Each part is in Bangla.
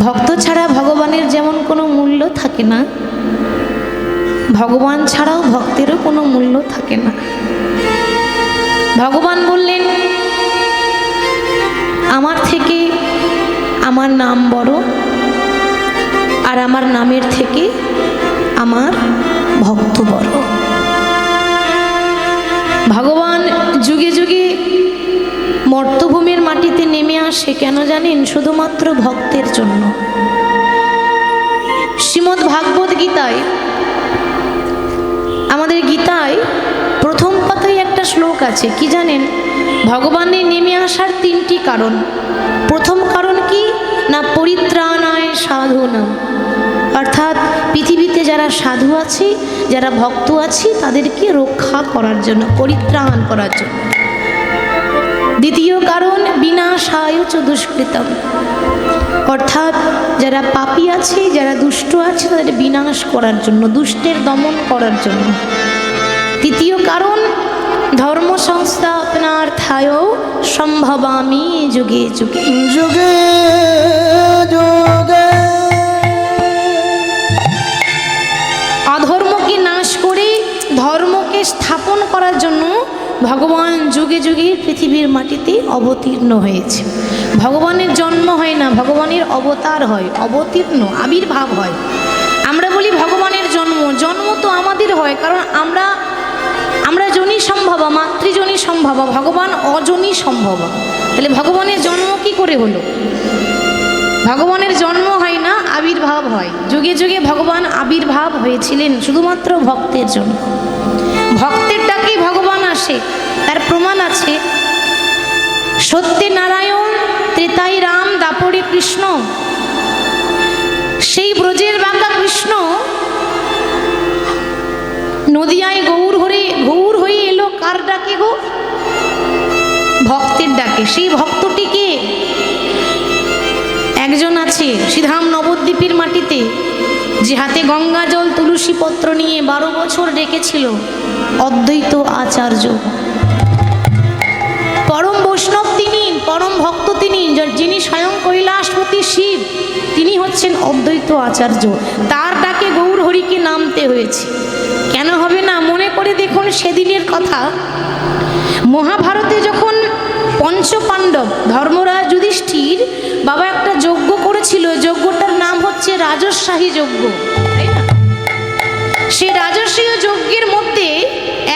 ভক্ত ছাড়া ভগবানের যেমন কোনো মূল্য থাকে না, ভগবান ছাড়াও ভক্তেরও কোনো মূল্য থাকে না। ভগবান বললেন, আমার থেকে আমার নাম বড়, আর আমার নামের থেকে আমার ভক্ত বড়। ভগবান যুগে যুগে মর্তভূমির মাটিতে নেমে আসে কেন জানেন? শুধুমাত্র ভক্তের জন্য। শ্রীমদ্ ভাগবত গীতায়, আমাদের গীতায় প্রথম পাতায় একটা শ্লোক আছে, কি জানেন? ভগবানের নেমে আসার তিনটি কারণ। প্রথম কারণ কি না, পরিত্রাণায় সাধুনাম, অর্থাৎ পৃথিবীতে যারা সাধু আছে, যারা ভক্ত আছে, তাদেরকে রক্ষা করার জন্য, পরিত্রাণ করার জন্য। দ্বিতীয় কারণ বিনাশায় চ দুষ্কৃতম, অর্থাৎ যারা পাপী আছে, যারা দুষ্ট আছে, তাদের বিনাশ করার জন্য, দুষ্টের দমন করার জন্য। তৃতীয় কারণ ধর্ম সংস্থাপনার্থায় সম্ভবামি যুগে যুগে যুগে যুগে। অধর্মকে নাশ করে ধর্মকে স্থাপন করার জন্য ভগবান যুগে যুগে পৃথিবীর মাটিতে অবতীর্ণ হয়েছে। ভগবানের জন্ম হয় না, ভগবানের অবতার হয়, অবতীর্ণ, আবির্ভাব হয়। আমরা বলি ভগবানের জন্ম, জন্ম তো আমাদের হয়, কারণ আমরা জনি সম্ভবা, মাতৃজনী সম্ভবা, ভগবান অজনী সম্ভবা। তাহলে ভগবানের জন্ম কি করে হলো? ভগবানের জন্ম হয় না, আবির্ভাব হয়। যুগে যুগে ভগবান আবির্ভাব হয়েছিলেন শুধুমাত্র ভক্তের জন্য। ভক্তের ডাকেই ভগবান আসে, তার প্রমাণ আছে। সত্যে নারায়ণ, ত্রেতায় রাম, দাপরে কৃষ্ণ। সেই ব্রজের বাঁকা কৃষ্ণ নদিয়ায় গৌর হয়ে এলো কার ডাকে গো? ভক্তের ডাকে। সেই ভক্তটিকে একজন আছে শ্রীধাম নবদ্বীপের মাটিতে, যে হাতে গঙ্গা জল তুলসী পত্র নিয়ে 12 বছর ডেকেছিল, অদ্বৈত আচার্য। পরম বৈষ্ণব তিনি, পরম ভক্ত তিনি, যিনি স্বয়ং কৈলাসপতি শিব, তিনি হচ্ছেন অদ্বৈত আচার্য। তার ডাকে গৌর হরিকে নামতে হয়েছে। কেন হবে না? মনে করে দেখুন সেদিনের কথা। মহাভারতে যখন পঞ্চপাণ্ডব, ধর্মরাজ যুধিষ্ঠির বাবা একটা যজ্ঞ করেছিল, যজ্ঞটার নাম হচ্ছে রাজস্বাহী যজ্ঞ, তাই না? সেই রাজস্বীয় যজ্ঞের মধ্যে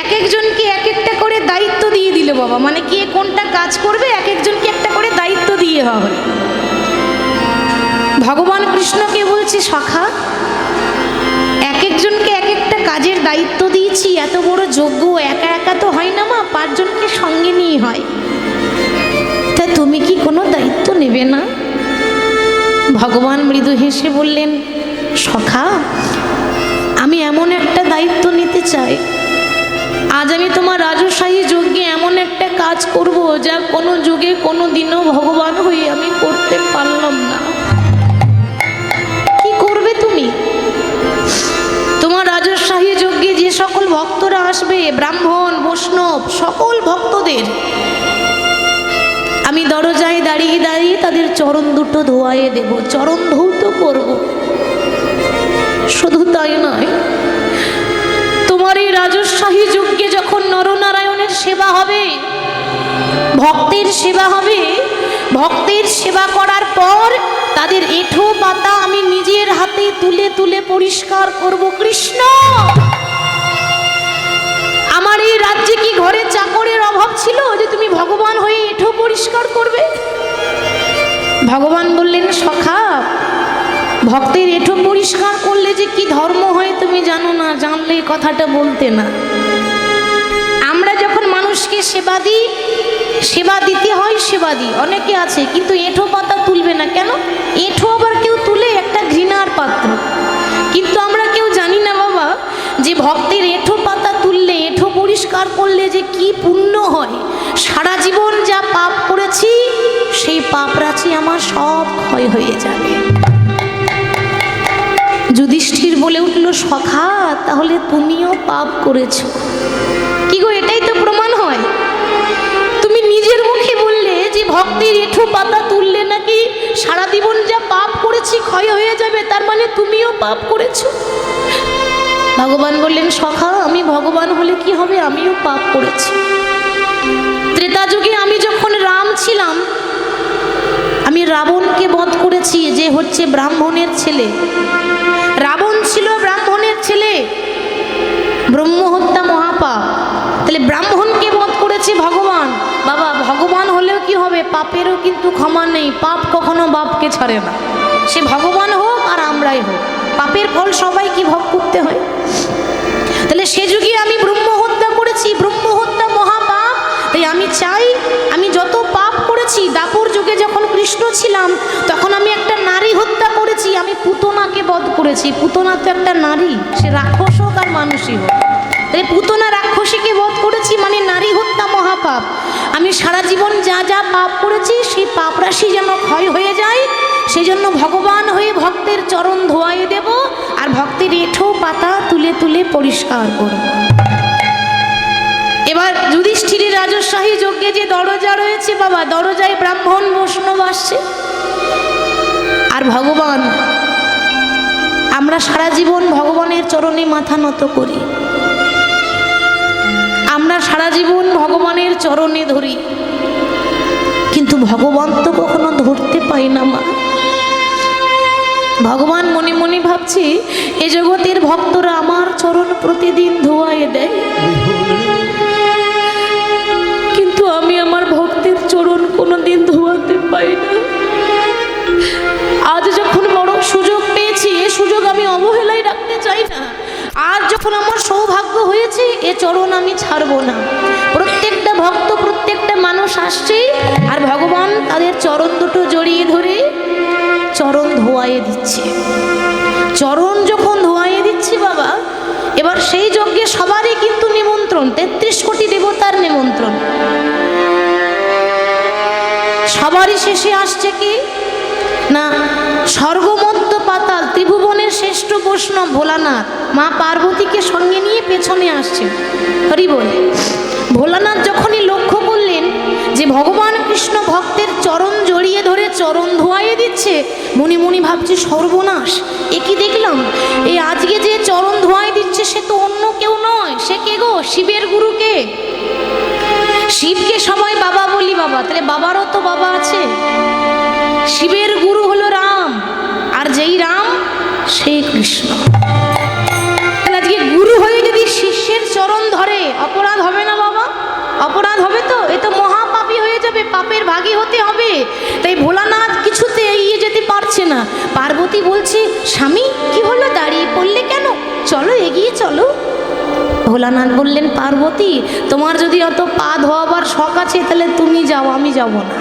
এক একজনকে এক একটা করে দায়িত্ব দিয়ে দিল বাবা, মানে কে কোনটা কাজ করবে এক একজনকে একটা করে দায়িত্ব দিয়ে হবে। ভগবান কৃষ্ণকে বলছে, সখা, এক একজনকে এক একটা কাজের দায়িত্ব দিয়েছি, এত বড় যজ্ঞ একা একা তো হয় না মা, 5 জনকে সঙ্গে নিয়ে হয়, তা তুমি কি কোনো দায়িত্ব নেবে না? ভগবান মৃদু হেসে বললেন, সখা, আমি এমন একটা দায়িত্ব নিতে চাই, আজ আমি তোমার রাজস্বাহী যজ্ঞে এমন একটা কাজ করব, যা কোনো যুগে কোনো দিনও ভগবান হয়ে আমি করতে পারলাম না। কি করবে তুমি? তোমার রাজস্বাহী যজ্ঞে যে সকল ভক্তরা আসবে, ব্রাহ্মণ বৈষ্ণব সকল ভক্তদের আমি দরজায় দাঁড়িয়ে দাঁড়িয়ে তাদের চরণ দুটো ধোয়াইয়ে দেব, চরণ ধৌত করব। শুধু তাই নয়, তোমার এই রাজস্বাহী যজ্ঞে যখন নরনারায়ণের সেবা হবে, ভক্তের সেবা হবে, ভক্তের সেবা করার পর তাদের এঁঠো পাতা আমি নিজের হাতে তুলে তুলে পরিষ্কার করব। কৃষ্ণ, আমার এই রাজ্যে কি ঘরে চাকরের অভাব ছিল যে তুমি ভগবান হয়ে এঁঠো পরিষ্কার করবে? ভগবান বললেন, সখা, ভক্তের এঁঠো পরিষ্কার করলে যে কি ধর্ম হয় তুমি জানো না, জানলে কথাটা বলতে না। আমরা যখন মানুষকে সেবা দিই, সেবা দিতে হয়, সেবা দিই, অনেকে আছে কিন্তু এঁঠো পাতা তুলবে না। কেন? এঁঠো আবার কেউ তুলে একটা ঘৃণার পাত্র। কিন্তু আমরা কেউ জানি না বাবা, যে ভক্তের এঁঠো পাতা তুললে, এঁঠো পরিষ্কার করলে যে কি পুণ্য হয়। সারা জীবন যা পাপ করেছি, সেই পাপ রাশি আমার সব ক্ষয় হয়ে যাবে। যুধিষ্ঠির বলে উঠল, সখা, তাহলে তুমিও পাপ করেছো। কি গো, এটাই তো প্রমাণ হয়। তুমি নিজের মুখে বললে যে ভক্তের এঁঠো পাতা তুললে নাকি সারা জীবন যা পাপ করেছি ক্ষয় হয়ে যাবে, তার মানে তুমিও পাপ করেছো। ভগবান বললেন, সখা আমি ভগবান হলে কি হবে, আমিও পাপ করেছি। ত্রেতা যুগে আমি যখন রাম ছিলাম, আমি রাবণকে বধ করেছি, যে হচ্ছে ব্রাহ্মণের ছেলে। রাবণ ছিল ব্রাহ্মণের ছেলে, ব্রহ্মহত্যা মহাপাপ। তাহলে ব্রাহ্মণকে বধ করেছে ভগবান। বাবা, ভগবান হলেও কি হবে, পাপেরও কিন্তু ক্ষমা নেই। পাপ কখনো বাপকে ছাড়ে না, সে ভগবান হোক আর আমরাই হোক, পাপের ফল সবাই কি ভোগ করতে হয়। তাহলে সে যুগে আমি ব্রহ্মহত্যা করেছি, ব্রহ্মহত্যা মহাপাপ। তাই আমি চাই, আমি যত পাপ করেছি, দাপর যুগে যখন কৃষ্ণ ছিলাম তখন আমি একটা নারী হত্যা করেছি, আমি পুতনাকে বধ করেছি। পুতনা তো একটা নারী, সে রাক্ষস হোক আর মানুষই হোক। তাই পুতনা রাক্ষসীকে বধ করেছি, মানে নারী হত্যা মহাপাপ। আমি সারা জীবন যা যা পাপ করেছি সেই পাপ রাশি যেন ক্ষয় হয়ে যায়, সেই জন্য ভগবান হয়ে ভক্তের চরণ ধোয়াই দেব, আর ভক্তের এঁঠো পাতা তুলে তুলে পরিষ্কার করব। এবার যুধিষ্ঠিরের রাজশাহী যজ্ঞে যে দরজা রয়েছে বাবা, দরজায় ব্রাহ্মণ বৈষ্ণব আসছে, আর ভগবান, আমরা সারা জীবন ভগবানের চরণে মাথা নত করি, আমরা সারা জীবন ভগবানের চরণে ধরি, কিন্তু ভগবান তো কখনো ধরতে পাই না মা। ভগবান মনে মনে ভাবছে, এ জগতের ভক্তরা আমার চরণ প্রতিদিন ধোয়ায় দেয়, কিন্তু আমি আমার ভক্তের চরণ কোনোদিন ধোয়াতে পাই না। আজ যখন বড় সুযোগ পেয়েছি, এ সুযোগ আমি অবহেলায় রাখতে চাই না। আজ যখন আমার সৌভাগ্য হয়েছে, এ চরণ আমি ছাড়বো না। প্রত্যেকটা ভক্ত, প্রত্যেকটা মানুষ আসছে, আর ভগবান তাদের চরণ দুটো জড়িয়ে ধরে চরণ ধোয়াইয়ে দিচ্ছে। চরণ যখন ধোয়াইয়ে দিচ্ছে বাবা, এবার সেই যজ্ঞে সবারই কিন্তু নিমন্ত্রণ, 33 কোটি দেবতার নিমন্ত্রণ। সবারই শেষে আসছে কি না, স্বর্গমধ্য পাতাল ত্রিভুবনের শ্রেষ্ঠ বৈষ্ণব ভোলানাথ মা পার্বতীকে সঙ্গে নিয়ে পেছনে আসছে। হরি বল। ভোলানাথ যখনই লক্ষ্য করলেন যে ভগবান কৃষ্ণ ভক্তের চরণ জড়িয়ে ধরে চরণ ধোয়াইয়ে দিচ্ছে, মনে মনে ভাবছে সর্বনাশ, এ কি দেখলাম, এই আজকে যে চরণ ধোয়াই দিচ্ছে সে তো অন্য কেউ নয়, সে কে গো, শিবের গুরুকে। শিবকে সবাই বাবা বলি বাবা, তাহলে বাবারও তো বাবা আছে। শিবের গুরু হলো রাম, আর যেই রাম সেই কৃষ্ণ। আজকে গুরু হয়ে যদি শিষ্যের চরণ ধরে, অপরাধ হবে না বাবা? অপরাধ হবে তো, এ তো মহাপাপী হয়ে যাবে, পাপের ভাগী হতে হবে। তাই ভোলানাথ কিছুতে এগিয়ে যেতে পারছে না। পার্বতী বলছে, স্বামী কি হলো, দাঁড়িয়ে পড়লে কেন, চলো এগিয়ে চলো। ভোলানাথ বললেন, পার্বতী তোমার যদি অত পা ধোয়াবার শখ আছে তাহলে তুমি যাও, আমি যাব না।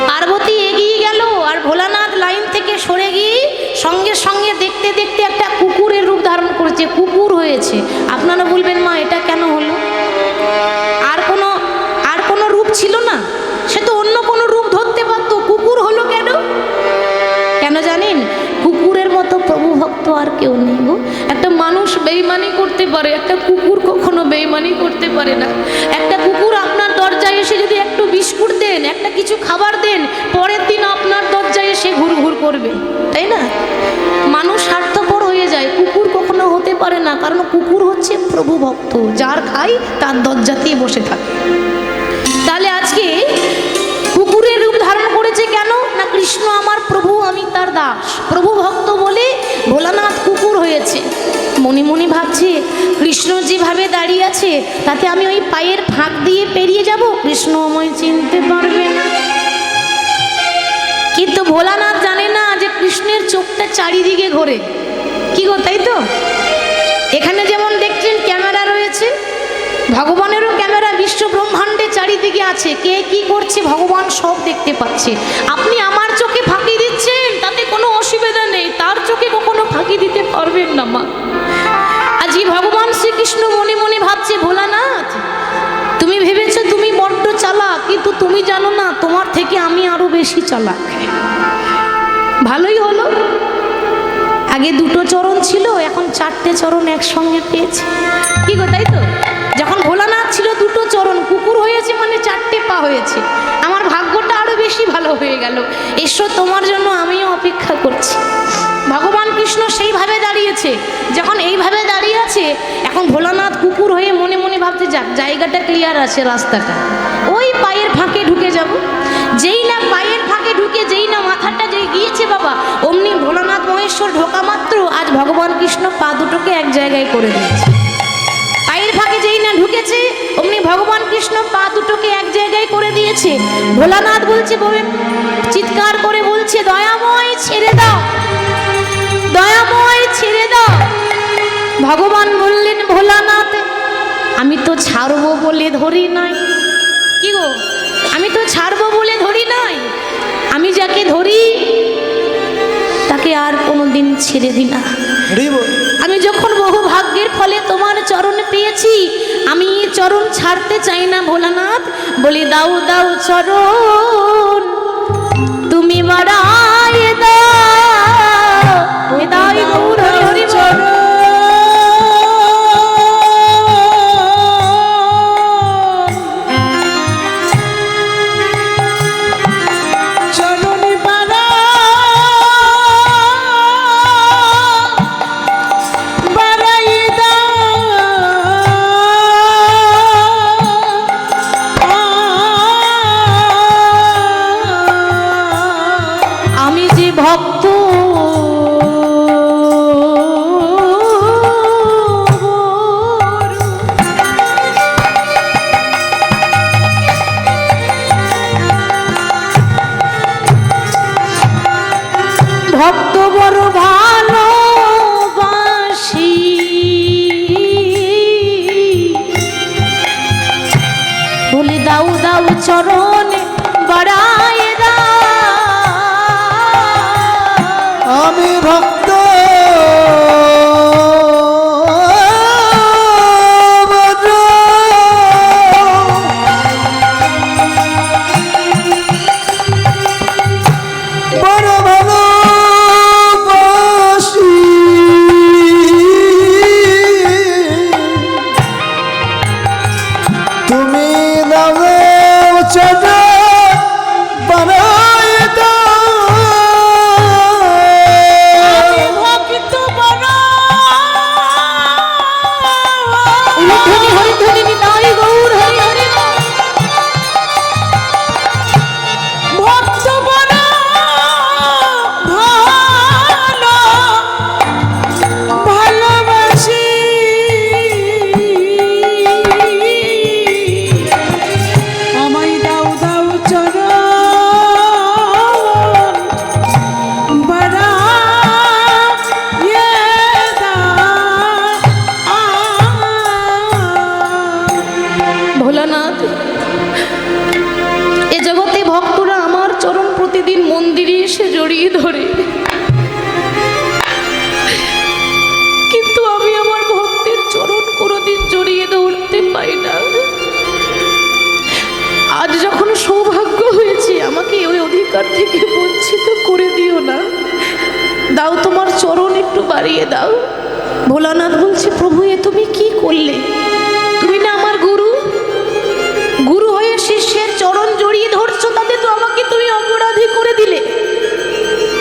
পার্বতী এগিয়ে গেল, আর ভোলানাথ লাইন থেকে সরে গিয়ে সঙ্গে সঙ্গে দেখতে দেখতে একটা কুকুরের রূপ ধারণ করেছে, কুকুর হয়েছে। আপনারা বলবেন, মা এটা কেন হলো? আর কোনো রূপ ছিল না, সে তো অন্য কোনো রূপ ধরতে পারতো, কুকুর হলো কেন? কেন জানেন? কুকুরের মতো প্রভু ভক্ত আর কেউ নেই গো। একটা মানুষ বেইমানি করতে পারে, একটা কুকুর কখনো বেইমানি করতে পারে না। একটা কুকুর আপনার দরজায় এসে যদি একটু বিস্কুট দেন, একটা কিছু খাবার দেন, পরের দিন আপনার দরজায় এসে ঘুর ঘুর করবে, তাই না? মানুষ স্বার্থপর হয়ে যায়, কুকুর কখনো হতে পারে না, কারণ কুকুর হচ্ছে প্রভু ভক্ত, যার খাই তার দরজাতেই বসে থাকে। তাহলে আজকে কুকুরের রূপ ধারণ করেছে কেন না, কৃষ্ণ আমার প্রভু, আমি তার দাস। প্রভু ভক্ত বলে ভোলানাথ কুকুর হয়েছে। মনে মনে ভাবছে, কৃষ্ণ যেভাবে দাঁড়িয়ে আছে তাতে আমি ওই পায়ের ফাঁক দিয়ে পেরিয়ে যাব, কৃষ্ণ আমায় চিনতে পারবে না। কিন্তু ভোলানাথ জানে না যে কৃষ্ণের চোখটা চারিদিকে ঘোরে, কি গো, তাই তো? এখানে যেমন দেখছেন ক্যামেরা রয়েছে, ভগবানেরও ক্যামেরা বিশ্ব ব্রহ্মাণ্ডে চারিদিকে আছে, কে কি করছে ভগবান সব দেখতে পাচ্ছে। আপনি আমার চোখে ফাঁকি দিচ্ছেন, তাতে কোনো অসুবিধা নেই, তার চোখে কখনো ফাঁকি দিতে পারবেন না মা। আজ ভগবান শ্রীকৃষ্ণ মনে মনে ভাবছে, ভোলানাথ তুমি ভেবেছো তুমি বড্ড চালাক, কিন্তু তুমি জানো না তোমার থেকে আমি আরো বেশি চালাক। ভালোই হলো, আগে দুটো চরণ ছিল, এখন 4টে চরণ একসঙ্গে পেয়েছে, কি গো, তাই তো? যখন ভোলানাথ ছিল দুটো চরণ, কুকুর হয়েছে মানে 4টে পা হয়েছে। আমার ভাগ্যটা আরো বেশি ভালো হয়ে গেল। এসো, তোমার জন্য আমিও অপেক্ষা আছে, যখন এইভাবে দাঁড়িয়ে আছে, এখন ভোলানাথ কুকুর হয়ে মনে মনে ভাবতে যাক জায়গাটা ক্লিয়ার আছে, রাস্তাটা ওই পায়ের ফাঁকে ঢুকে যাব। যেই না পায়ের ফাঁকে ঢুকে যেই না মাথাটা যেই গিয়েছে বাবা, অমনি ভোলানাথ মহেশ্বর ঢোকা মাত্র আজ ভগবান কৃষ্ণ পা দুটোকে এক জায়গায় করে দিয়েছে। পায়ের ফাঁকে যেই না ঢুকেছে অমনি ভগবান কৃষ্ণ পা দুটোকে এক জায়গায় করে দিয়েছে। ভোলানাথ বলছে, চিৎকার করে বলছে, দয়াময় ছেড়ে দাও, দয়াময় ছেড়ে দাও। ভগবান বললেন, ভোলানাথ আমি তো ছাড়বো বলে ধরি নাই। কি গো, আমি তো ছাড়বো বলে ধরি নাই, আমি যাকে ধরি তাকে আর কোনোদিন ছেড়ে দিই না। আমি যখন বহু ভাগ্যের ফলে তোমার চরণ পেয়েছি, আমি চরণ ছাড়তে চাই না ভোলানাথ। বলি দাও দাও চরণ তুমি বাড়ায় দাও, দাও গৌর হরি বল। ভক্ত ভক্ত বড় ভালোবাসি, বলে দাও দাও চরণ বাড়ায় দাও। আমি ভক্ত বড় ভালোবাসি, তুমি দাও চরণ বাড়ায় দাও। ভোলানাথ এ জগতে ভক্তরা আমার চরণ প্রতিদিন মন্দিরে এসে জড়িয়ে ধরে, কিন্তু আমি আমার ভক্তের চরণ কোনোদিন জড়িয়ে ধরতে পাই না। আজ যখন সৌভাগ্য হয়েছে, আমাকে ওই অধিকার থেকে বঞ্চিত করে দিও না, দাও তোমার চরণ একটু বাড়িয়ে দাও। ভোলানাথ বলছে, প্রভু এ তুমি কি করলে? তুমি না আমার গুরু, গুরু হয়ে শিষ্যের চরণ জড়িয়ে ধরছো, তাতে তো আমাকে তুমি অপরাধী করে দিলে।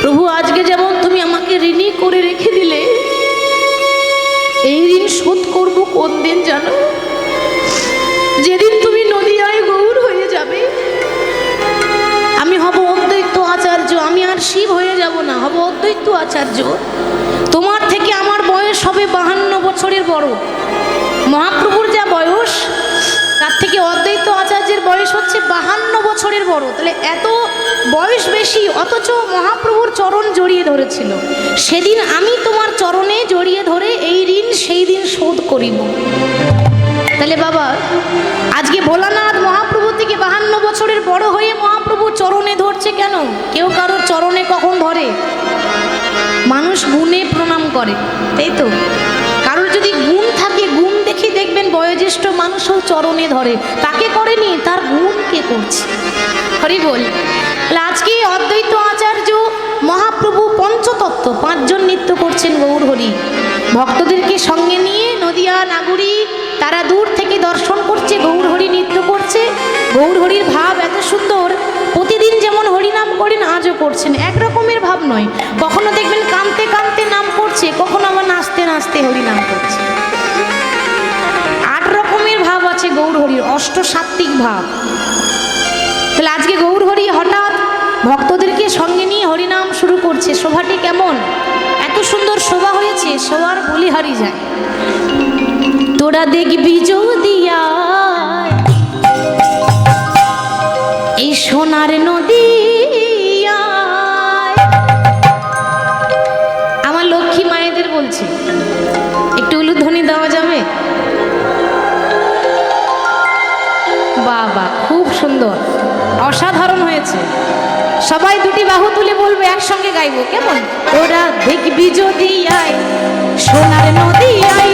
প্রভু আজকে যেমন তুমি আমাকে ঋণী করে রেখে দিলে, এই ঋণ শোধ করব কোন দিন জানো? যেদিন তুমি নদিয়ায় গৌর হয়ে যাবে, আমি হব অদ্বৈত আচার্য, আমি আর শিব হয়ে যাব না, হব অদ্বৈত আচার্য। তোমার থেকে আমার বয়স হবে 52 বছরের বড়। মহাপ্রভুর যা বয়স, তার থেকে অদ্বৈত আচার্যের বয়স হচ্ছে 52 বছরের বড়। তাহলে এত বয়স বেশি, অথচ মহাপ্রভুর চরণ জড়িয়ে ধরেছিল। সেদিন আমি তোমার চরণে জড়িয়ে ধরে এই ঋণ সেই দিন শোধ করিব। তাহলে বাবা আজকে ভোলানাথ মহাপ্রভু থেকে 52 বছরের বড় হয়ে মহাপ্রভু চরণে ধরছে কেন? কেউ কারোর চরণে কখন ধরে? মানুষ গুণে প্রণাম করে, তাই তো? কারোর যদি গুণ থাকে, গুণ দেখে দেখবেন বয়োজ্যেষ্ঠ মানুষও চরণে ধরে। তাকে করেনি, তার গুণ কে করছে। হরি বল। আজকে অদ্বৈত আচার্য মহাপ্রভু পঞ্চতত্ত্ব 5 জন নৃত্য করছেন গৌর হরি। ভক্তদেরকে সঙ্গে নিয়ে নদিয়া নাগুরি তারা দূর থেকে দর্শন করছে, গৌর হরি নৃত্য করছে। গৌর হরির ভাব এত সুন্দর, প্রতিদিন যেমন হরিনাম করেন আজও করছেন, একরকমের ভাব নয়। কখনো দেখবেন কাঁদতে কাঁদতে নাম করছে, কখনো আবার নাচতে আস্তে হরিনাম করছে। 8 রকমের ভাব আছে গৌর হরির, অষ্টসাত্ত্বিক ভাব। তাহলে আজকে গৌর হরি হঠাৎ ভক্তদেরকে সঙ্গে নিয়ে হরিনাম শুরু করছে। শোভাটি কেমন, এত সুন্দর শোভা হয়েছে, শোভার বলিহারি যায়। তোরা দেখবি যদিয়া এই সোনার নদী, আমার লক্ষ্মী মায়েদের বলছে, একটু উলুধ্বনি দেওয়া যাবে? বাবা, খুব সুন্দর, অসাধারণ হয়েছে। সবাই দুটি বাহু তুলে বলবো, একসঙ্গে গাইবো, কেমন? তোরা দেখবি যদি আয় সোনার নদী আয়,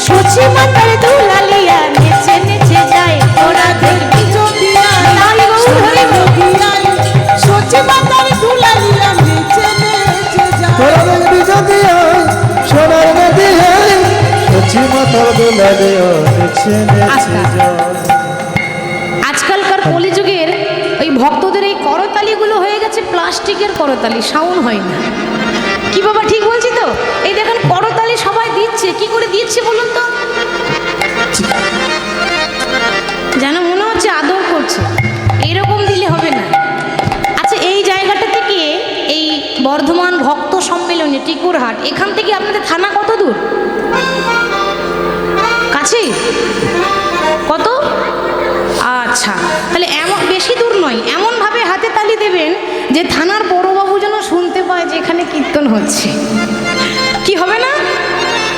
সচি মাতার দুলালিয়া নেচে নেচে যায়। তোরা দেখবি যদি আয় সোনার নদী আয়, সচি মাতার দুলালিয়া নেচে নেচে যায়। তোরা দেখবি যদি আয় সোনার নদী আয়, সচি মাতার দুলালিয়া নেচে নেচে যায়। আজকালকার কলিযুগের ওই ভক্তদের এই করতালিগুলো হয়ে গেছে প্লাস্টিকের করতালি, সাউন্ড হয় না। কি বাবা ঠিক বলছি তো? এই দেখেন করতালি সবাই দিচ্ছে, কি করে দিচ্ছে বলুন তো? যেন মনে হচ্ছে আদর করছে, এরকম দিলে হবে না। আচ্ছা, এই জায়গাটা থেকে এই বর্ধমান ভক্ত সম্মেলনী টিকুরহাট, এখান থেকে আপনাদের থানা কত দূর? কাছে? কত? আচ্ছা, তাহলে এমন বেশি দূর নয়। এমনভাবে হাতে তালি দেবেন যে থানার বড়বাবু যেন শুনতে পায় যে এখানে কীর্তন হচ্ছে। কি হবে না?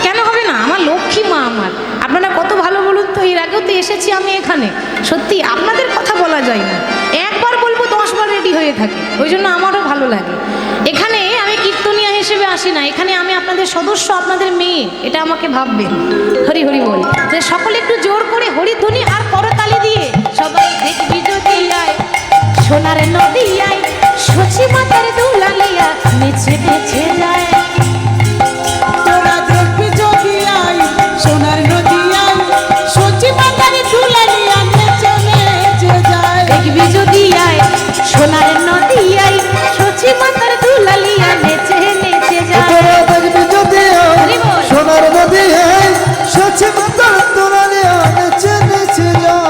কেন হবে না? আমার লক্ষ্মী মা আমার, আপনারা কত ভালো বলুন তো। এর আগেও তো এসেছি আমি এখানে, সত্যি আপনাদের কথা বলা যায় না। একবার বলবো 10 বার রেডি হয়ে থাকে, ওই জন্য আমারও ভালো লাগে। এখানে আমি কীর্তনিয়া হিসেবে আসি না, এখানে আমি আপনাদের সদস্য, আপনাদের মেয়ে, এটা আমাকে ভাববেন। হরি হরি বল। সকলে একটু জোর করে হরিধ্বনি আর করতালি দিয়ে সবাই দেখবি যদি আয় সোনার নদী আয়, সচি মাতার দুলালিয়া নেচে নেচে যায়। তোরা দেখবি যদি আয় সোনার নদী আয়, সচি মাতার দুলালিয়া নেচে নেচে যায়। দেখবি যদি আয় সোনার নদী আয়, সচি মাতার দুলালিয়া নেচে নেচে যায়। তোরা দেখবি যদি আয় হরি বল। সোনার নদী আয়, সচি মাতার দুলালিয়া নেচে নেচে যায়।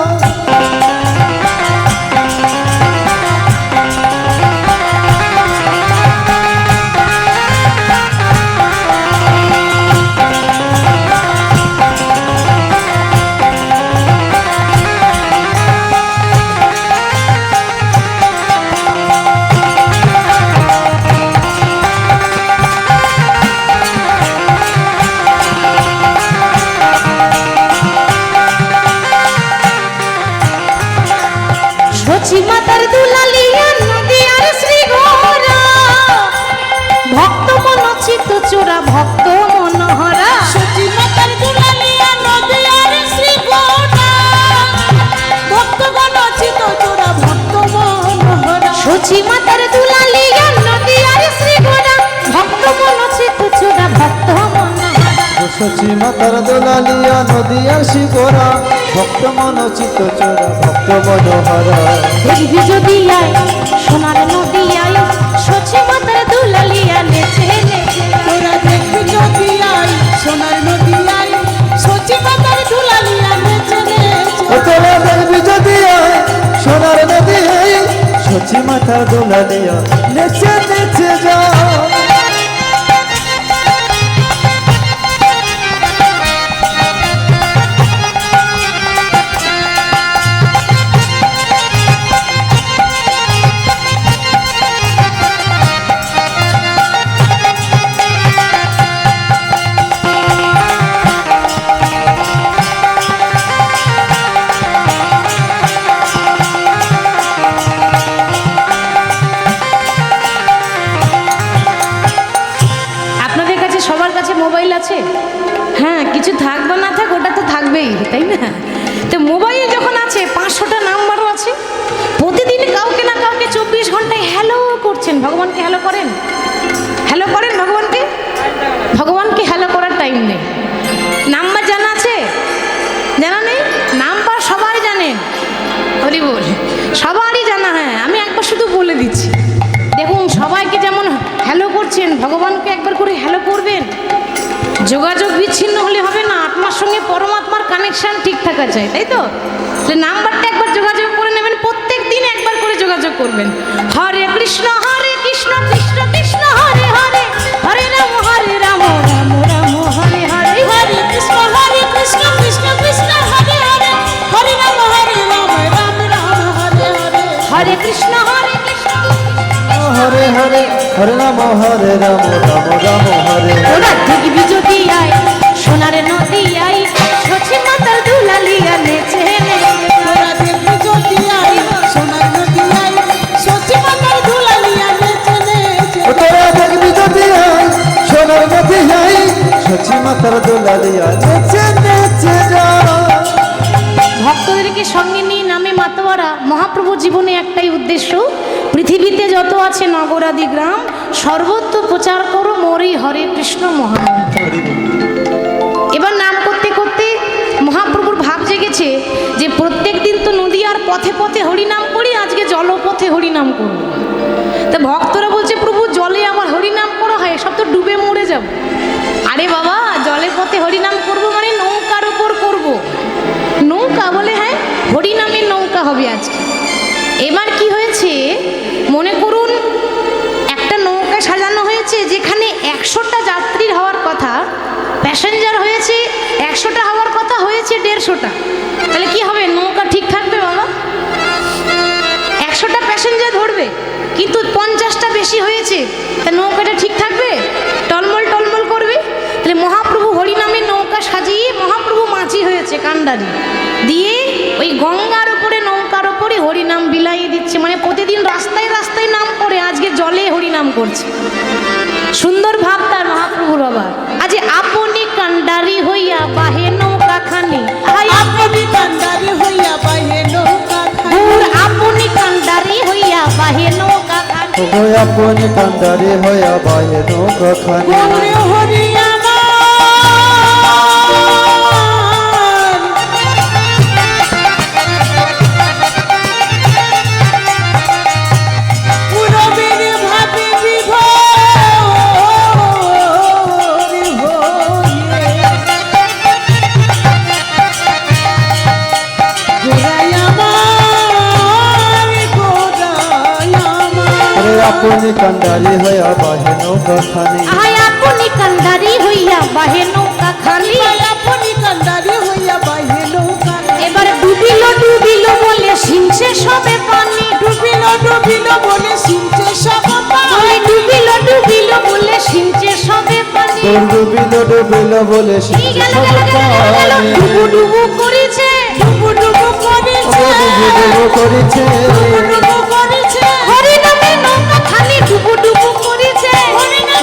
সচি মাতার দুলালিয়া নদী আর শ্রী ঘোরা, ভক্ত মনোচিত চোরা ভক্ত মনোহরা। সচি মাতার দুলালিয়া নদী আর শ্রী গোটা, ভক্তগণ চিত চোরা ভক্ত মনোহরা। সচি মাতার দুলালিয়া নদী আর শ্রী ঘোরা, ভক্ত মনোচিত চোরা ভক্ত মনোহরা। সচি মাতার দোলালিয়া নদী আর শিগোরা, ভক্ত মনোচিত চোরা ভক্ত মনোহরা। দেখবি যদি আয় সোনার নদী আয়, সচি মাতার দুলালিয়া নেচে নেচে। তোরা দেখবি যদি আয় সোনার নদী আয়, সচি মাতার দুলালিয়া নেচে নেচে। তোরা দেখবি যদি আয় সোনার নদী আয়, সচি মাতার দোলালিয়া নেচে নেচে যায়। মোবাইল আছে? হ্যাঁ, কিছু থাক বা না থাক, ওটা তো থাকবেই, তাই না? তো মোবাইল যখন আছে, 500টা নাম্বারও আছে, প্রতিদিন কাউকে না কাউকে 24 ঘন্টায় হ্যালো করছেন। ভগবানকে হ্যালো করেন? হ্যালো করেন ভগবানকে? ভগবানকে হ্যালো করার টাইম নেই। নাম্বার জানা আছে? জানা নেই? নাম্বার সবাই জানেন। হরি বল, সবারই জানা। হ্যাঁ, আমি একবার শুধু বলে দিচ্ছি, দেখুন সবাইকে যেমন হ্যালো করছেন, ভগবানকে একবার করে হ্যালো করবেন। যোগাযোগ বিচ্ছিন্ন হলে হবে না, আত্মার সঙ্গে পরমাত্মার কানেকশন ঠিক থাকা চাই, তাই তো? তাহলে নাম্বারটা একবার যোগাযোগ করে নেবেন, প্রত্যেক দিন একবার করে যোগাযোগ করবেন। হরে কৃষ্ণ কৃষ্ণ কৃষ্ণ হরে হরে, হরে রাম রাম রাম হরে হরে, হরে কৃষ্ণ কৃষ্ণ কৃষ্ণ হরে হরে, হরে রাম রাম রাম হরে হরে। হরে কৃষ্ণ হরে হরে, হরে রাম রাম রাম হরে হরে। ওরা দেখবি যদি আয় সোনার নদী আয়, সচি মাতার দুলালিয়া নেচে তোরা দেখবি যদি আই সোনার নদী আই, সচি মাতার দুলালিয়া নেচে নেচে। ও তোরা দেখবি যদি আয় সোনার নদী আয়, সচি মাতার দোলালিয়া নেচে নেচে যায়। ভক্তদেরকে সঙ্গে নিয়ে নামে মাতোয়ারা। মহাপ্রভু জীবনে একটাই উদ্দেশ্য, পৃথিবীতে যত আছে নগরাদি গ্রাম সর্বত্র প্রচার করো মোরই হরে কৃষ্ণ মহামন্ত্র। এবার নাম করতে করতে মহাপ্রভুর ভাব জেগেছে যে প্রত্যেক দিন তো নদী আর পথে পথে হরিনাম করি, আজকে জলপথে হরিনাম করব। তা ভক্তরা বলছে প্রভু জলে আমার হরিনাম করা হয়, সব তো ডুবে মরে যাব। আরে বাবা, জলে পথে হরিনাম করব মানে নৌকার উপর করব। নৌকা বলে হ্যাঁ, হরিনামের নৌকা হবে আজকে। এবার কি হয়েছে মনে করুন, একটা নৌকা সাজানো হয়েছে যেখানে 100টা যাত্রীর হওয়ার কথা, প্যাসেঞ্জার হয়েছে 100টা, হওয়ার কথা হয়েছে 150টা। তাহলে কি হবে, নৌকা ঠিক থাকবে বাবা? 100টা প্যাসেঞ্জার ধরবে কিন্তু 50টা বেশি হয়েছে, তা নৌকাটা ঠিক থাকবে? টলমল টলমল করবে। তাহলে মহাপ্রভু হরিনামের নৌকা সাজিয়ে মহাপ্রভু মাঝি হয়েছে কান্ডারি দিয়ে, ওই গঙ্গার উপরে নৌকার উপরে হরিনাম বিলাইয়ে দিচ্ছে। মানে প্রতিদিন রাস্তায় রাস্তায় নাম করে, আজকে জলে হরিনাম করছে। সুন্দর ভাব তার মহাপ্রভুর বাবা। আজ আপনি কান্ডারি হইয়া বাহে নৌকা খানি, আপনি কান্ডারি হইয়া বাহে নৌকা খানি, আপনি কান্ডারি হইয়া বাহে নৌকা খানি। ওগো আপনি কান্ডারি হইয়া বাহে নৌকা খানি। গৌরে হরি আমার পুরবের ভাবে বিভোর হয়ে, গোড়াই আমার গোড়াই আমার। ওরে আপনি কান্ডারি হইয়া বাহে নৌকা খানি। আয় আপনি কান্ডারি হইয়া বাহে নৌকা খানি। আপনি কান্ডারি হইয়া বাহে নৌকা খানি। এবার ডুবিল ডুবিল বলে সিংসে সবে পানি, ডুবিল ডুবিল বলে সিঞ্চে সব ওই ডুবিল ডুবিল বলে সিংসে সবে পানি। ডুবিল ডুবিল বলে এই শিখছে গেল সব গেল গেল গেল গেল, পানি। ডুবু ডুবু করেছে, ডুবু ডুবু করেছে, ওগো ডুবু ডুবু করেছে। ডুবু ডুবু করেছে, হরি নামে নৌকা খালি ডুবু ডুবু করেছে।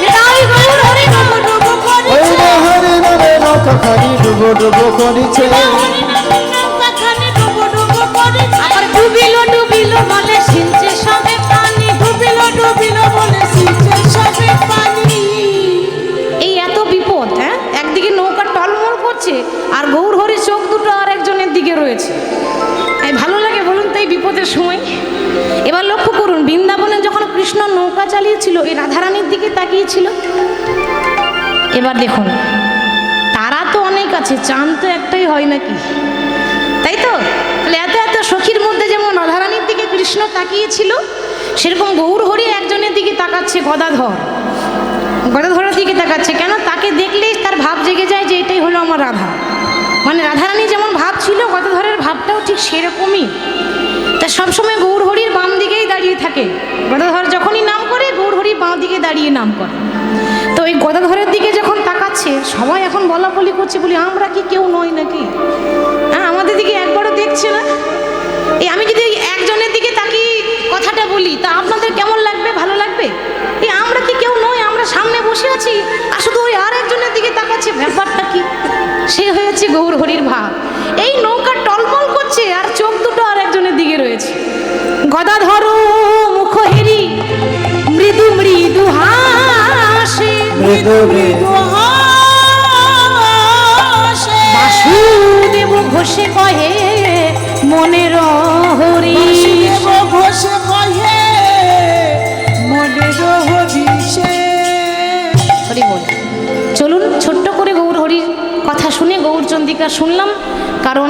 নিতাই গৌর হরি নাম ডুবু ওই করেছে। রে হরে নামে নৌকা খানি ডুবু ডুবু করেছে। হরি নামে নৌকা খানি ডুবু ডুবু করেছে। আবার ডুবিল ডুবিল বলে সিংসে সবে পানি। ডুবিল ডুবিল বলে সিঞ্চে সবে পানি। এই এত বিপদ, হ্যাঁ, একদিকে নৌকা টলমল করছে আর গৌর হরি চোখ দুটো আর একজনের দিকে রয়েছে। এই ভালো লাগে বলুন তো এই বিপদের সময়? এবার লক্ষ্য করুন, বৃন্দাবনে যখন কৃষ্ণ নৌকা চালিয়েছিল এই রাধারানীর দিকে তাকিয়েছিল। এবার দেখুন, তারা তো অনেক আছে, চাঁদ তো একটাই হয় নাকি, তাই তো? তাহলে এত এত সখীর মধ্যে যেমন রাধারানীর দিকে কৃষ্ণ তাকিয়েছিল, সেরকম গৌর হরি একজনের দিকে তাকাচ্ছে, গদাধর। গদাধরের দিকে তাকাচ্ছে কেন? তাকে দেখলেই তার ভাব জেগে যায় যে এটাই হলো আমার রাধা। মানে রাধারানী যেমন ভাব ছিল, গদাধরের ভাবটাও ঠিক সেরকমই। তা সবসময় গৌর হরির বাম দিকেই দাঁড়িয়ে থাকে। গদাধর যখনই নাম করে গৌর হরি বাঁ দিকে দাঁড়িয়ে নাম করে। তো এই গদাধরের দিকে যখন তাকাচ্ছে, সবাই এখন বলা বলি করছে, বলি আমরা কি কেউ নই নাকি? হ্যাঁ, আমাদের দিকে একবারও দেখছে না। এই আমি যদি একজনের দিকে তাকিয়ে কথাটা বলি তা আপনাদের কেমন লাগবে? ভালো লাগবে? এই আমরা কি কেউ নই? আমরা সামনে বসে আছি আর শুধু ওই আর একজনের দিকে তাকাচ্ছে, ব্যাপারটা কি? সে হয়েছে গৌর হরির ভাব। এই নৌকা টলমল করছে আর চোখ দুটো আর একজনের দিকে রয়েছে। গদাধর মুখ হেরি মৃদু মৃদু হাসে, মৃদু মৃদু হাসে। বাসুদেব ঘোষে কহে মনের হরি। বাসুদেব ঘোষে কহে মনের হরিষে। হরি বল। চলুন ছোট্ট করে শুনে গৌরচন্দ্রিকা শুনলাম, কারণ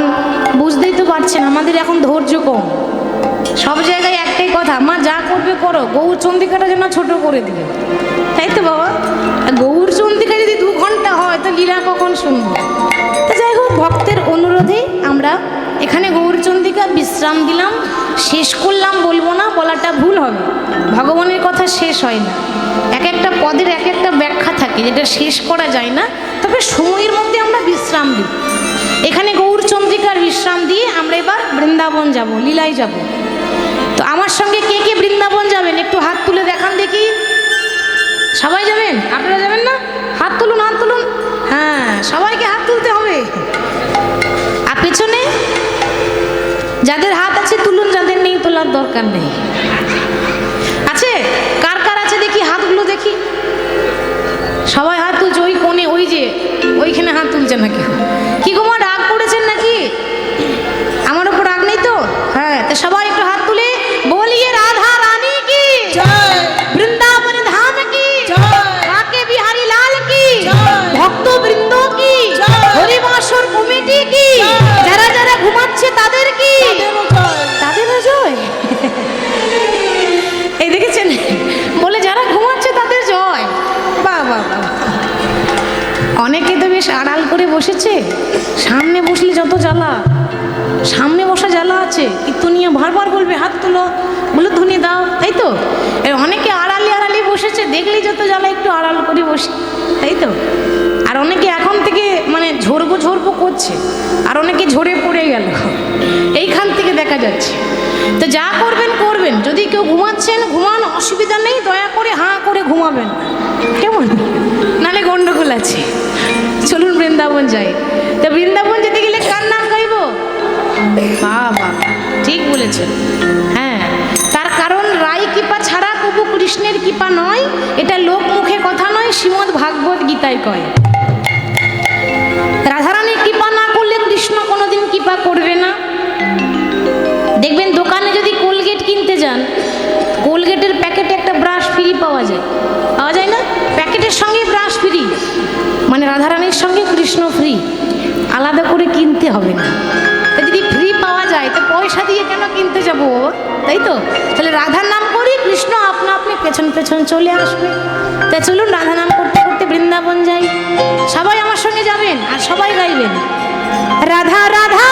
বুঝতেই তো পারছেন আমাদের এখন ধৈর্য কম। সব জায়গায় একটাই কথা, মা যা করবে করো, গৌরচন্দ্রিকাটা যেন ছোট করে দিবে, তাই তো বাবা? গৌরচন্দ্রিকা যদি 2 ঘন্টা হয় তো লীলা কখন শুনবো? তো যাই হোক, ভক্তের অনুরোধে আমরা এখানে গৌরচন্দ্রিকা বিশ্রাম দিলাম, শেষ করলাম বলবো না, বলাটা ভুল হবে। ভগবানের কথা শেষ হয় না, এক একটা পদের এক একটা ব্যাখ্যা থাকে যেটা শেষ করা যায় না, তবে সময়ের মধ্যে আমরা বিশ্রাম দিই। এখানে গৌরচন্দ্রিকার বিশ্রাম দিয়ে আমরা এবার বৃন্দাবন যাব, লীলায় যাব। তো আমার সঙ্গে কে কে বৃন্দাবন যাবেন একটু হাত তুলে দেখান দেখি। সবাই যাবেন? আপনারা যাবেন না? হাত তুলুন, হাত তুলুন। হ্যাঁ, সবাইকে হাত তুলতে হবে। আর পেছনে যাদের হাত আছে তুলুন, যাদের নেই তোলার দরকার নেই। আছে? কার কার আছে দেখি হাতগুলো দেখি। সবাই হাত তুলছে, ওই কোণে, ওই যে ওইখানে হাত তুলছে নাকি? কি গো মা, রাগ করেছেন নাকি? আমার ওপর রাগ নেই তো? হ্যাঁ, তো সবাই একটু হাত তুলে বলিয়ে রাধা রানী কি জয়, বৃন্দাবন ধাম কি জয়, কাকে বিহারী লাল কি জয়, ভক্ত বৃন্দ কি জয়, হরিবাসর কমিটি কি জয়, যারা যারা ঘুমাচ্ছে তাদের কি তাদেরও জয়। তাদেরও জয়। এই দেখেছেন, বলে যারা ঘুমাচ্ছে তাদের জয়। বাহ বাহ বাহ। অনেকে তো বেশ আড়াল করে বসেছে, সামনে বসলে যত জ্বালা, সামনে বসা জ্বালা আছে, কীর্তনিয়া বারবার বলবে হাত তুলো, বলে ধ্বনি দাও, তাই তো? অনেকে আড়ালি আড়ালি বসেছে, দেখলেই যত জ্বালা, একটু আড়াল করে বসে, তাই তো? আর অনেকে এখন থেকে মানে ঝরবো ঝরবো করছে, আর অনেকে ঝরে পড়ে গেল, এইখান থেকে দেখা যাচ্ছে। তো যা করবেন করবেন, যদি কেউ ঘুমাচ্ছেন ঘুমান, অসুবিধা নেই, দয়া করে হাঁ করে ঘুমাবেন, কেমন? নালে গন্ডগোল আছে। চলুন বৃন্দাবন যাই। তো বৃন্দাবন যেতে গেলে কার নাম গাইব? বাবা ঠিক বলেছেন। হ্যাঁ, তার কারণ রাই কৃপা ছাড়া কবু কৃষ্ণের কৃপা নয়, এটা লোক মুখে কথা নয়, শ্রীমদ্ ভাগবত গীতায় কয়। রাধারানীর কৃপা না করলে কৃষ্ণ কোনোদিন কৃপা করবে না। দেখবেন দোকানে যদি কোলগেট কিনতে যান, কোলগেটের প্যাকেটে একটা ব্রাশ ফ্রি পাওয়া যায়, পাওয়া যায় না? প্যাকেটের সঙ্গে ব্রাশ ফ্রি, মানে রাধারানীর সঙ্গে কৃষ্ণ ফ্রি, আলাদা করে কিনতে হবে না। যদি ফ্রি পাওয়া যায় তো পয়সা দিয়ে কেন কিনতে যাবো, তাই তো? তাহলে রাধার নাম করি, কৃষ্ণ আপনা আপনি পেছন পেছন চলে আসবে। তাই চলুন রাধা নাম করতে করতে বৃন্দাবন যাই। সবাই আমার সঙ্গে যাবেন আর সবাই গাইবেন রাধা রাধা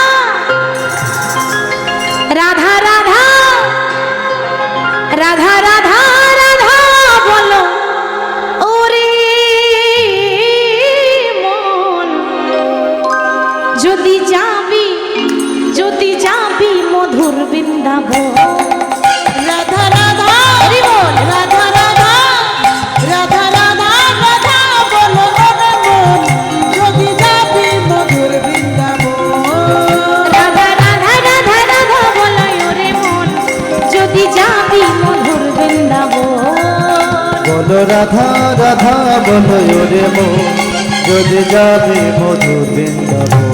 রাধা রাধা রাধা রাধা রাধা বলো ওরে মন, যদি যাবি মধুর বৃন্দাবন। রাধা রাধা, হরি বল। রাধা রাধা, রাধা রাধা, রাধা বলো ওরে মন, যদি যাবি মধুর বৃন্দাবন। রাধা রাধা রাধা রাধা বলো ওরে মন, যদি যাবি মধুর বৃন্দাবন। বলো রাধা রাধা বলো ওরে মো, যদি যাবে মধুর বৃন্দাবন।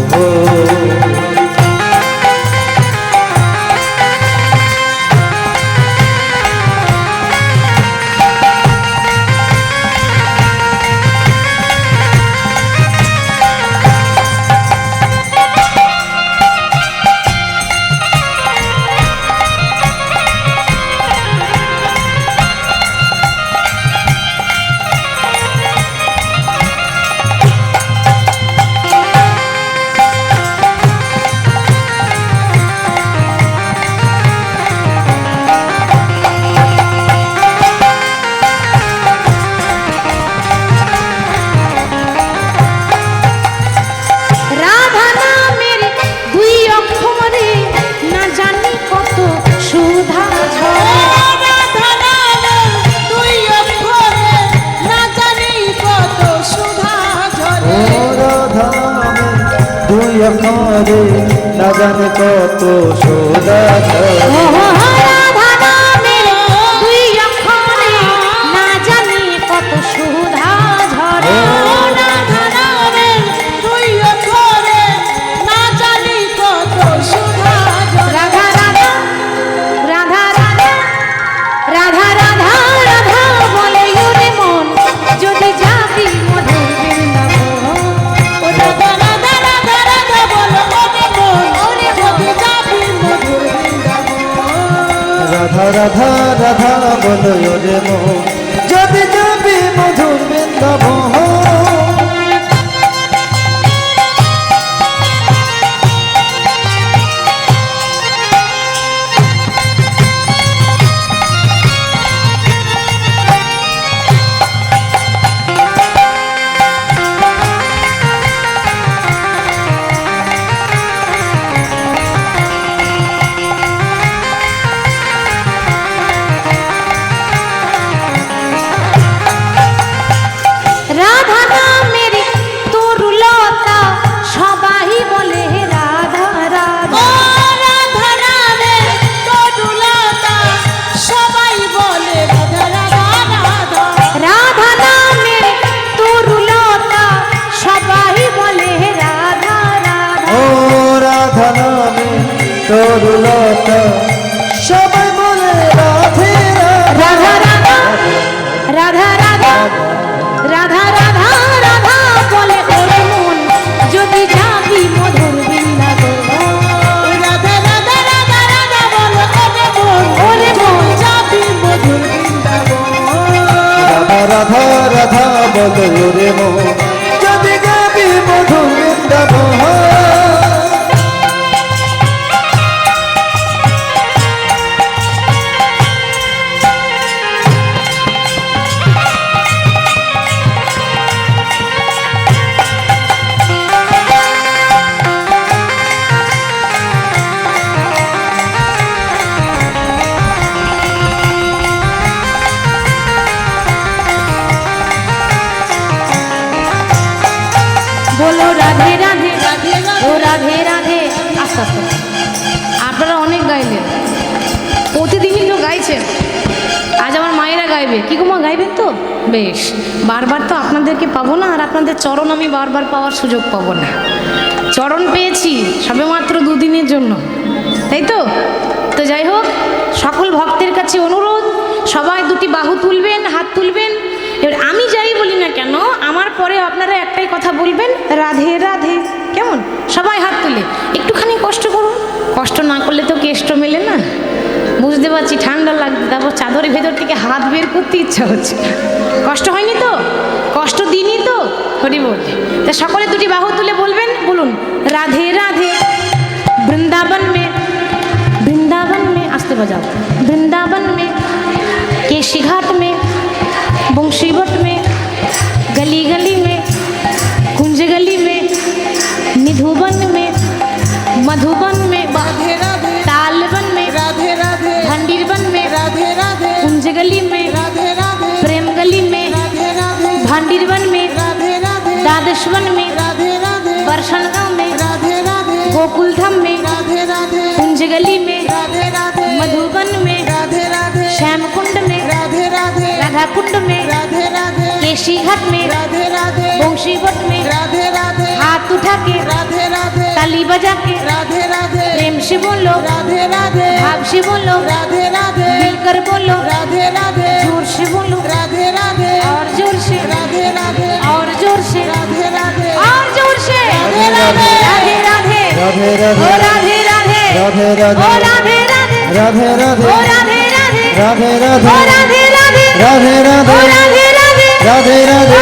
রাধা নামের 2 অক্ষরে না জানি কত সুধা ঝরে। রাধা নামের 2 অক্ষরে না জানি কত সুধা ঝরে। ও রাধা নামে 2 অক্ষরে না জানে কত সোদা ঝরে। রাধা নামের 2 অক্ষরে না জানি কত সুধা ঝরে। রাধা নামের 2 অক্ষরে না জানি কত সুধা ঝরে। রাধা রাধা রাধা রাধা রাধা রাধা রাধা বলে ওরে মন, যদি যাবি মধুর বৃন্দাবন। ও রাধা রাধা রাধা রাধা বলো রে মন যদি যাবি মধুর বৃন্দাবন রাধা নামের তরুলতা সবাই বলে রাধা রাধা। ও রাধা নামের তরুলতা সবাই বলে রাধা রাধা রাধা। রাধা নামের তরুলতা সবাই বলে রাধা রাধা। ও রাধা নামে তরুলতা সবাই বলে রাধে রাধা রাধা রাধা রাধা রাধা রাধা রাধা বলে ওরে মন যদি যাবি মধুর বৃন্দাবন। রাধা রাধা রাধা রাধা বলো ওরে মন যাবি মধুর বৃন্দাবন। রাধা রাধা রাধা বলো রে মন যদি যাবি মধুর বৃন্দাবন বলো রাধে রাধে রাধে রাধে। ও রাধে রাধে। আস্তে আস্তে আপনারা অনেক গাইলেন, প্রতিদিনই তো গাইছেন, আজ আমার মায়েরা গাইবে। কি গো মা, গাইবেন তো? বেশ, বারবার তো আপনাদেরকে পাবো না, আর আপনাদের চরণ আমি বারবার পাওয়ার সুযোগ পাবো না। চরণ পেয়েছি সবে মাত্র দুদিনের জন্য, তাই তো? তো যাই হোক, সকল ভক্তের কাছে অনুরোধ, সবাই দুটি বাহু তুলবেন, হাত তুলবেন। এবার আমি যাই বলি না কেন, আমার পরে আপনারা একটাই কথা বলবেন, রাধে রাধে। কেমন? সবাই হাত তুলে একটুখানি কষ্ট করুন, কষ্ট না করলে তো কেষ্ট মেলে না। বুঝতে পারছি ঠান্ডা লাগবে, তারপর চাদরের ভেতর থেকে হাত বের করতে ইচ্ছা হচ্ছে। কষ্ট হয়নি তো? কষ্ট দিনই তো? হরি বল। তা সকলে দুটি বাহু তুলে বলবেন, বলুন রাধে রাধে। বৃন্দাবন में, वृंदावन में, आस्ते बजाओ। वृंदावन में, केशी घाट में, बंशीवट में, गली गली में, कुंज गली में, निधुवन में, मधुबन में, राधे राधे तालबन में, राधे राधे भंडीरबन में, राधे राधे कुंज गली में, राधे राधे प्रेम गली में, राधे राधे भांडीरवन में, राधे राधे द्वादशवन में, राधे राधे बरसन गांव में, राधे राधे गोकुल धाम में, राधे राधे कुंज गली में, राधे राधे मधुबन में, राधे राधे श्याम कुंड में, राधे राधे राधा कुंड में, राधे राधे केशी घाट में, राधे राधे बंशीवट में, राधे राधे हाथ उठा के, राधे राधे ताली बजा के, राधे राधे प्रेम से बोलो, राधे राधे भाव से बोलो, राधे राधे मिलकर बोलो, राधे राधे जोर से बोलो, राधे राधे और जोर से, राधे राधे और जोर से, राधे राधे और जोर से, राधे राधे राधे राधे, राधे ओ राधे राधे राधे, राधे ओ राधे राधे राधे, राधे ओ राधे राधे राधे, राधे ओ राधे राधे राधे, राधे ओ राधे राधे राधे, राधे राधे